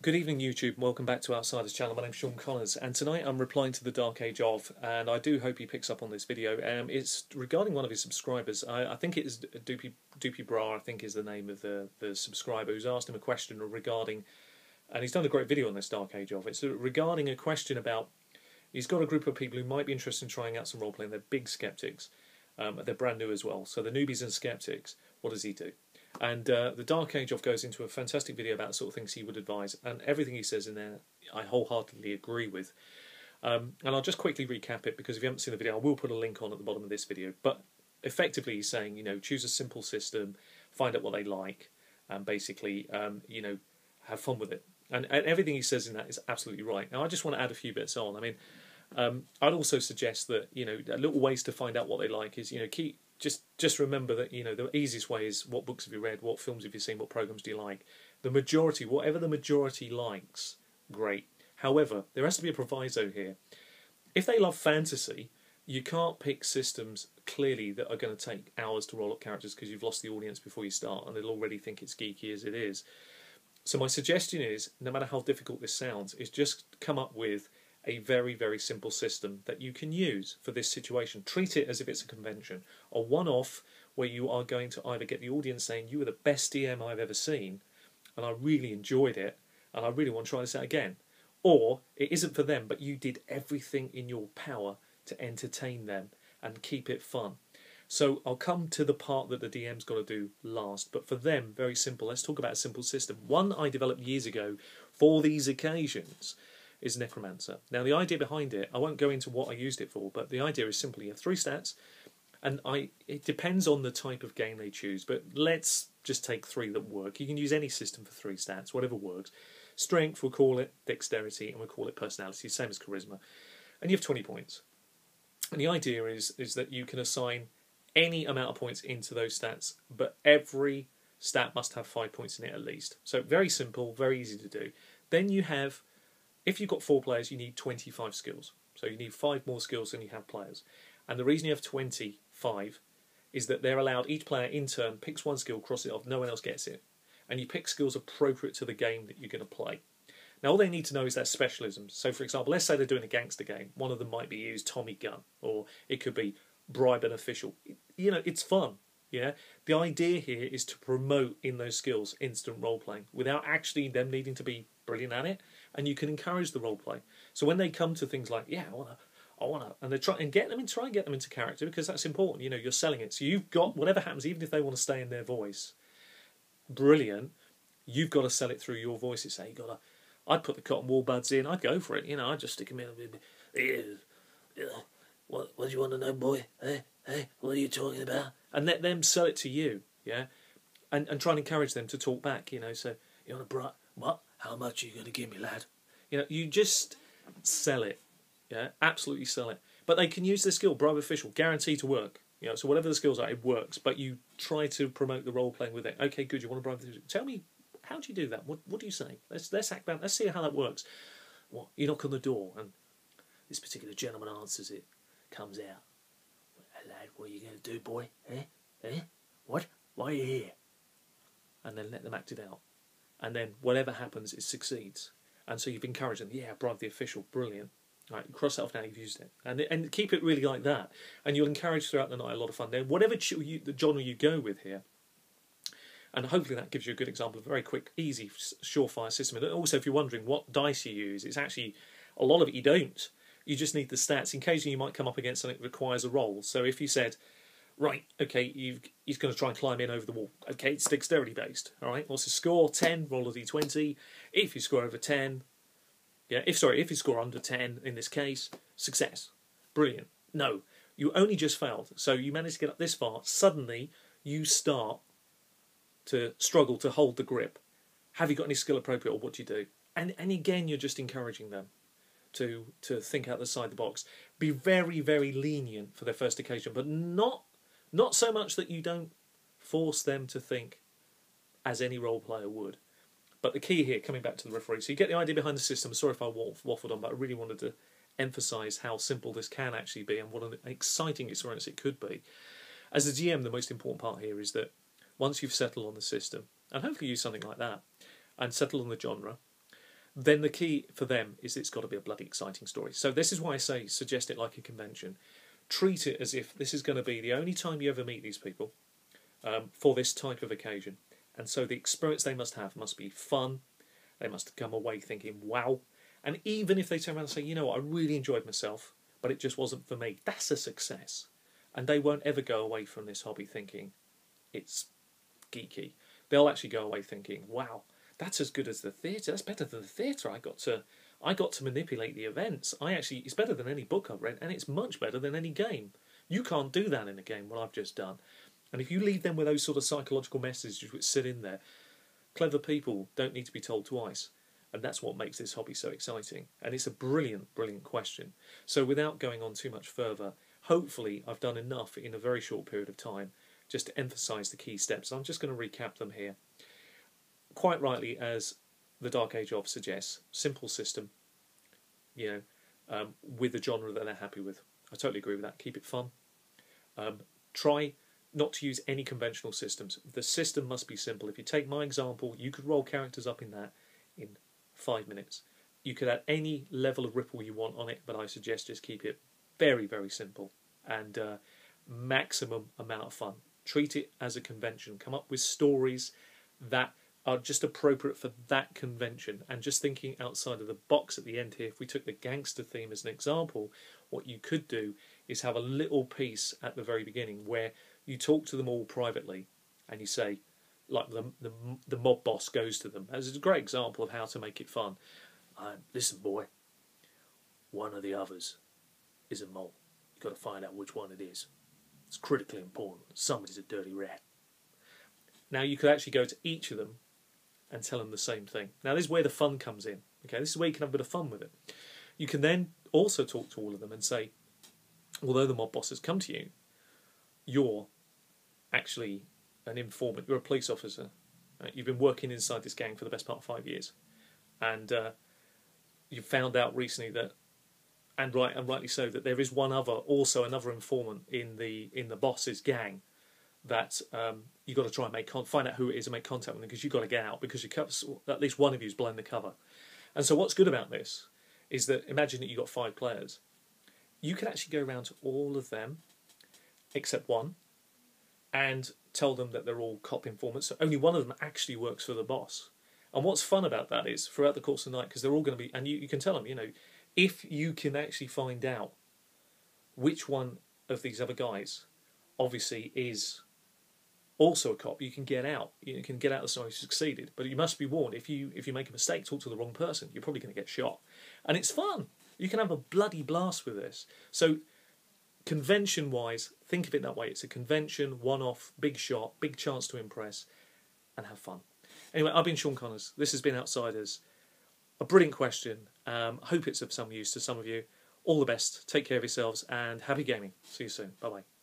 Good evening YouTube, and welcome back to Outsiders channel. My name's Sean Connors, and tonight I'm replying to the Dark Age of, and I do hope he picks up on this video. It's regarding one of his subscribers. I think it is Doopy Bra, I think is the name of the subscriber, who's asked him a question regarding, and he's done a great video on this Dark Age of. It's regarding a question about, he's got a group of people who might be interested in trying out some role-playing. They're big skeptics. They're brand new as well. So the newbies and skeptics, what does he do? And the Dark Age of goes into a fantastic video about sort of things he would advise, and everything he says in there I wholeheartedly agree with. And I'll just quickly recap it, because if you haven't seen the video I will put a link on at the bottom of this video. But effectively he's saying, you know, choose a simple system, find out what they like, and basically you know, have fun with it. And everything he says in that is absolutely right. Now I just want to add a few bits on. I mean, I'd also suggest that, you know, little ways to find out what they like is, you know, just remember that, you know, the easiest way is, what books have you read, what films have you seen, what programs do you like. The majority, whatever the majority likes, great. However, there has to be a proviso here. If they love fantasy, you can't pick systems clearly that are going to take hours to roll up characters, because you've lost the audience before you start and they'll already think it's geeky as it is. So my suggestion is, no matter how difficult this sounds, is just come up with a very, very simple system that you can use for this situation. Treat it as if it's a convention, a one-off where you are going to either get the audience saying, you were the best DM I've ever seen, and I really enjoyed it, and I really want to try this out again. Or it isn't for them, but you did everything in your power to entertain them and keep it fun. So I'll come to the part that the DM's got to do last, but for them, very simple. Let's talk about a simple system. One I developed years ago for these occasions is Necromancer. Now the idea behind it, I won't go into what I used it for, but the idea is simply you have 3 stats, and it depends on the type of game they choose, but let's just take 3 that work. You can use any system for 3 stats, whatever works. Strength, we'll call it dexterity, and we'll call it personality, same as charisma. And you have 20 points. And the idea is that you can assign any amount of points into those stats, but every stat must have 5 points in it at least. So very simple, very easy to do. Then you have, if you've got 4 players, you need 25 skills. So you need 5 more skills than you have players. And the reason you have 25 is that they're allowed, each player in turn picks 1 skill, crosses it off, no one else gets it. And you pick skills appropriate to the game that you're going to play. Now all they need to know is their specialisms. So for example, let's say they're doing a gangster game. One of them might be use Tommy gun, or it could be bribe an official. You know, it's fun. Yeah, the idea here is to promote in those skills instant role playing without actually them needing to be brilliant at it, and you can encourage the role play. So when they come to things like, yeah, I wanna, and they try and get them into character, because that's important. You know, you're selling it, so you've got, whatever happens, even if they want to stay in their voice, brilliant. You've got to sell it through your voice. It's you gotta. I'd put the cotton wool buds in. I'd go for it. You know, I'd just stick them in. What do you want to know, boy? Hey, what are you talking about? And let them sell it to you, yeah? And try and encourage them to talk back, you know. So, you want to what? How much are you going to give me, lad? You know, you just sell it, yeah? Absolutely sell it. But they can use the skill, bribe official, guaranteed to work. You know, so whatever the skills are, it works. But you try to promote the role-playing with it. Okay, good, you want to bribe the... Tell me, how do you do that? What do you say? Let's act about. Let's see how that works. What? You knock on the door, and this particular gentleman answers it. Comes out. Lad, what are you going to do, boy? What? Why are you here? And then let them act it out. And then whatever happens, it succeeds. And so you've encouraged them. Yeah, bribe the official. Brilliant. Right, cross that off now, you've used it. And keep it really like that. And you'll encourage throughout the night a lot of fun. Then whatever the genre you go with here, and hopefully that gives you a good example of a very quick, easy, surefire system. And also, if you're wondering what dice you use, it's actually, a lot of it you don't. You just need the stats. Occasionally you might come up against something that requires a roll. So if you said, right, okay, he's going to try and climb in over the wall. Okay, it's dexterity based. All right, what's his score? 10, roll a d20. If you score over 10, yeah, if you score under 10 in this case, success. Brilliant. No, you only just failed. So you managed to get up this far. Suddenly you start to struggle to hold the grip. Have you got any skill appropriate, or what do you do? And again, you're just encouraging them to think outside the box. Be very, very lenient for their first occasion, but not so much that you don't force them to think as any role player would. But the key here, coming back to the referee, so you get the idea behind the system. Sorry if I waffled on, but I really wanted to emphasise how simple this can actually be and what an exciting experience it could be. As a GM, the most important part here is that once you've settled on the system, and hopefully use something like that, and settle on the genre, then the key for them is it's got to be a bloody exciting story. So this is why I say suggest it like a convention. Treat it as if this is going to be the only time you ever meet these people for this type of occasion. And so the experience they must have must be fun. They must come away thinking, wow. And even if they turn around and say, you know what, I really enjoyed myself, but it just wasn't for me, that's a success. And they won't ever go away from this hobby thinking it's geeky. They'll actually go away thinking, wow, that's as good as the theatre. That's better than the theatre. I got to manipulate the events. It's better than any book I've read, and it's much better than any game. You can't do that in a game, what I've just done. And if you leave them with those sort of psychological messages which sit in there, clever people don't need to be told twice. And that's what makes this hobby so exciting. And it's a brilliant, brilliant question. So without going on too much further, hopefully I've done enough in a very short period of time just to emphasise the key steps. I'm just going to recap them here. Quite rightly, as the Dark Age of suggests, simple system, with a genre that they're happy with. I totally agree with that. Keep it fun. Try not to use any conventional systems. The system must be simple. If you take my example, you could roll characters up in that in 5 minutes. You could add any level of ripple you want on it, but I suggest just keep it very, very simple and maximum amount of fun. Treat it as a convention. Come up with stories that are just appropriate for that convention. And just thinking outside of the box at the end here, if we took the gangster theme as an example, what you could do is have a little piece at the very beginning where you talk to them all privately and you say, like the mob boss goes to them. As a great example of how to make it fun. Listen, boy, one of the others is a mole. You've got to find out which one it is. It's critically important. Somebody's a dirty rat. Now you could actually go to each of them and tell them the same thing. Now this is where the fun comes in. Okay, this is where you can have a bit of fun with it. You can then also talk to all of them and say, although the mob boss has come to you, you're actually an informant. You're a police officer. You've been working inside this gang for the best part of 5 years, and you've found out recently that, and rightly so, that there is another informant in the boss's gang that you've got to try and find out who it is and make contact with them, because you've got to get out because at least one of you's blown the cover. And so what's good about this is that, imagine that you've got 5 players. You can actually go around to all of them except one and tell them that they're all cop informants. So only one of them actually works for the boss. And what's fun about that is, throughout the course of the night, because they're all going to be, and you can tell them, if you can actually find out which one of these other guys obviously is also a cop, you can get out. You can get out of the story succeeded. But you must be warned, if you make a mistake, talk to the wrong person, you're probably going to get shot. And it's fun. You can have a bloody blast with this. So convention-wise, think of it that way. It's a convention, one-off, big shot, big chance to impress, and have fun. Anyway, I've been Sean Connors. This has been Outsiders. A brilliant question. Hope it's of some use to some of you. All the best. Take care of yourselves, and happy gaming. See you soon. Bye-bye.